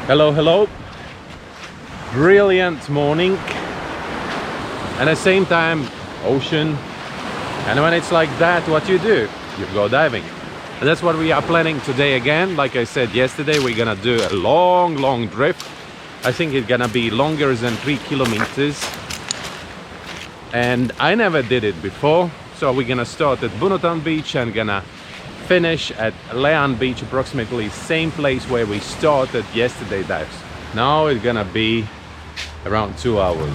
Hello, hello. Brilliant morning, and at the same time ocean. And when it's like that, what you do? You go diving. And that's what we are planning today again. Like I said yesterday, we're gonna do a long drift. I think it's gonna be longer than 3 kilometers. And I never did it before. So we're gonna start at Bunotan beach and gonna finish at Leon beach, approximately same place where we started yesterday dives. Now it's gonna be around 2 hours.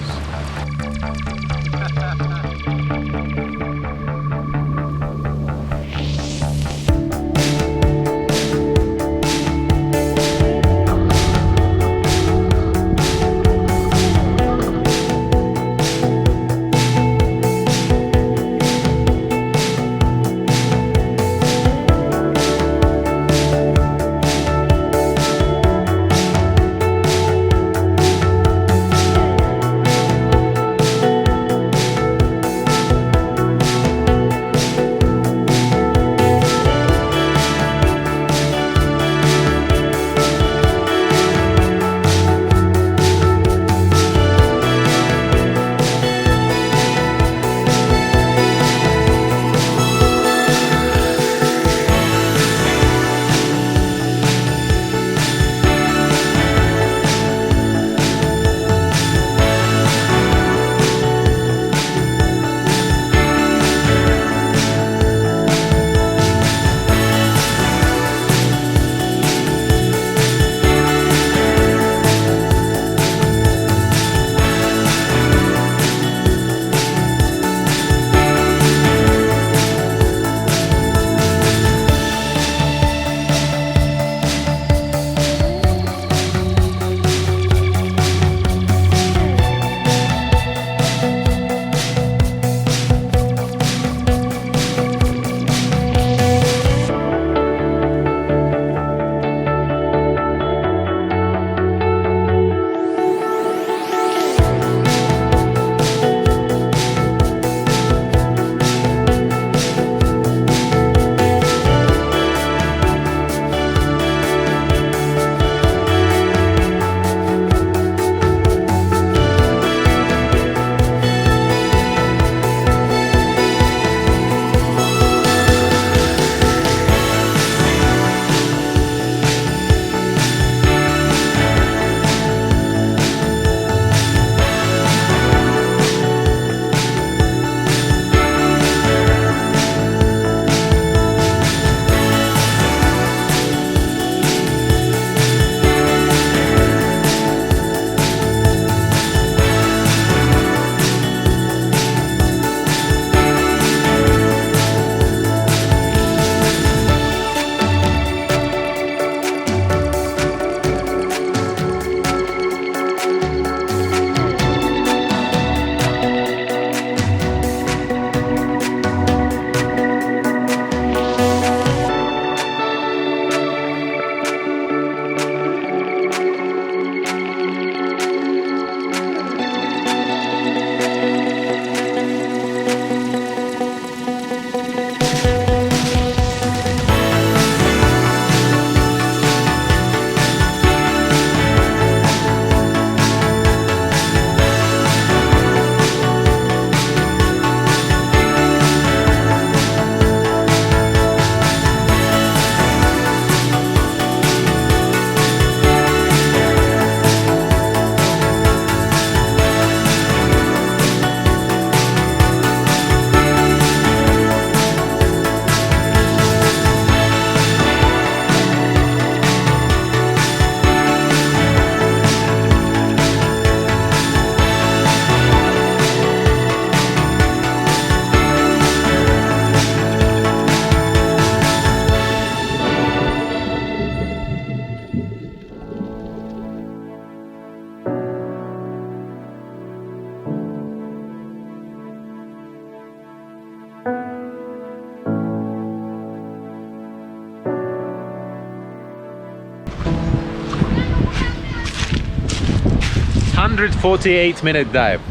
...148-minute dive.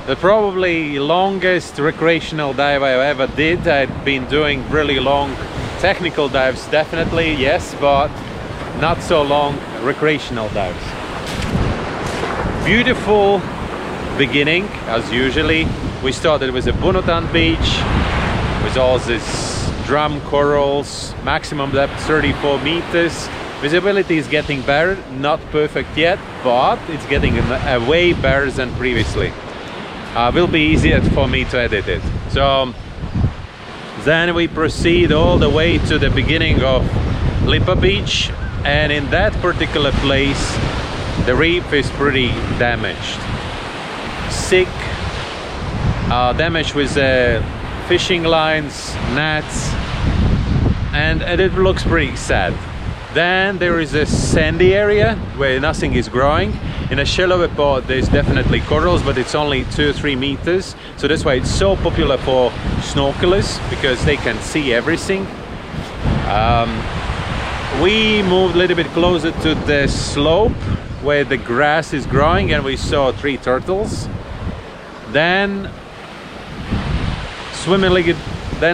The probably longest recreational dive I ever did. I've been doing really long technical dives, definitely, yes, but not so long recreational dives. Beautiful beginning, as usually. We started with a Bunutan beach with all these drum corals, maximum depth 34 meters. Visibility is getting better, not perfect yet, but it's getting way better than previously. Will be easier for me to edit it. So then we proceed all the way to the beginning of Lipa Beach, and in that particular place the reef is pretty damaged. Sick, damage with fishing lines, nets, and it looks pretty sad. Then there is a sandy area where nothing is growing. In a shallower part there's definitely corals, but it's only 2 or 3 meters, so that's why it's so popular for snorkelers, because they can see everything. We moved a little bit closer to the slope where the grass is growing, and we saw 3 turtles. Then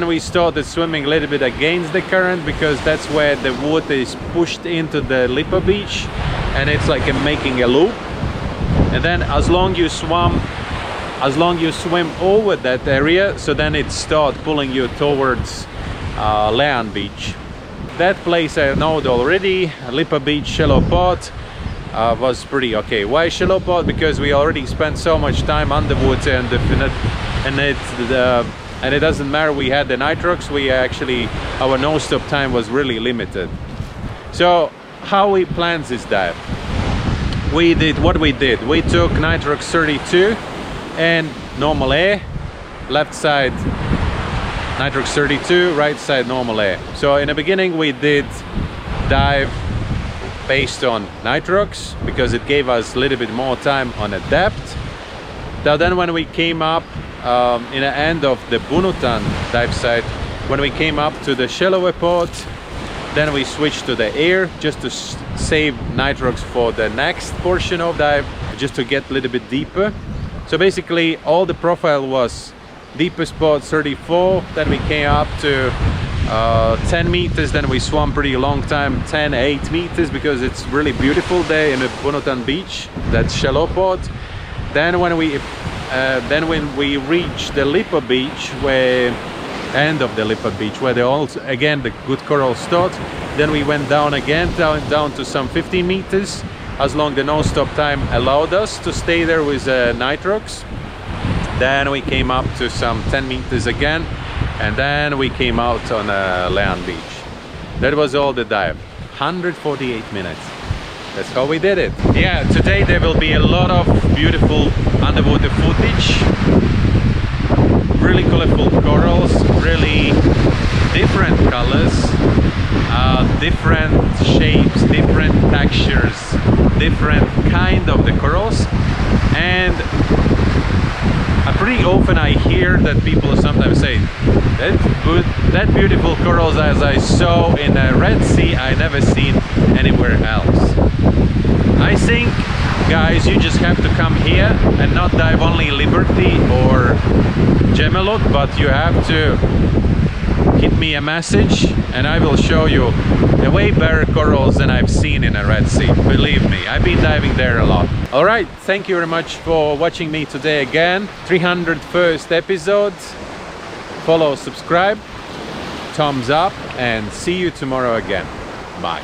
we started swimming a little bit against the current, because that's where the water is pushed into the Lipa Beach, and it's like making a loop. And then as long you swim over that area, so then it starts pulling you towards Leon Beach. That place I know already. Lipa Beach shallow part was pretty okay. Why shallow part? Because we already spent so much time underwater, and it doesn't matter. We had the nitrox. Our no-stop time was really limited. So how we planned this dive? We did what we did. We took nitrox 32 and normal air, left side nitrox 32, right side normal air. So in the beginning we did dive based on nitrox, because it gave us a little bit more time on a depth. Now then when we came up in the end of the Bunutan dive site, when we came up to the shallower part, then we switched to the air just to save nitrox for the next portion of dive, just to get a little bit deeper. So basically all the profile was deepest spot 34, then we came up to 10 meters, then we swam pretty long time 8 meters, because it's really beautiful there in the Bunutan beach, that shallow part. Then when we reached the Lipa Beach, where end of the Lipa Beach, where again the good coral start, then we went down again, down to some 15 meters, as long the no-stop time allowed us to stay there with nitrox. Then we came up to some 10 meters again, and then we came out on Leon Beach. That was all the dive. 148 minutes. That's how we did it. Yeah, today there will be a lot of beautiful underwater footage. Really colorful corals, really different colors, different shapes, different textures, different kind of the corals. And pretty often I hear that people sometimes say that beautiful corals as I saw in the Red Sea, I never seen anywhere else. I think, guys, you just have to come here and not dive only Liberty or Gemelot, but you have to hit me a message and I will show you a way better corals than I've seen in the Red Sea. Believe me, I've been diving there a lot. All right, thank you very much for watching me today again. 301st episode. Follow, subscribe, thumbs up, and see you tomorrow again. Bye.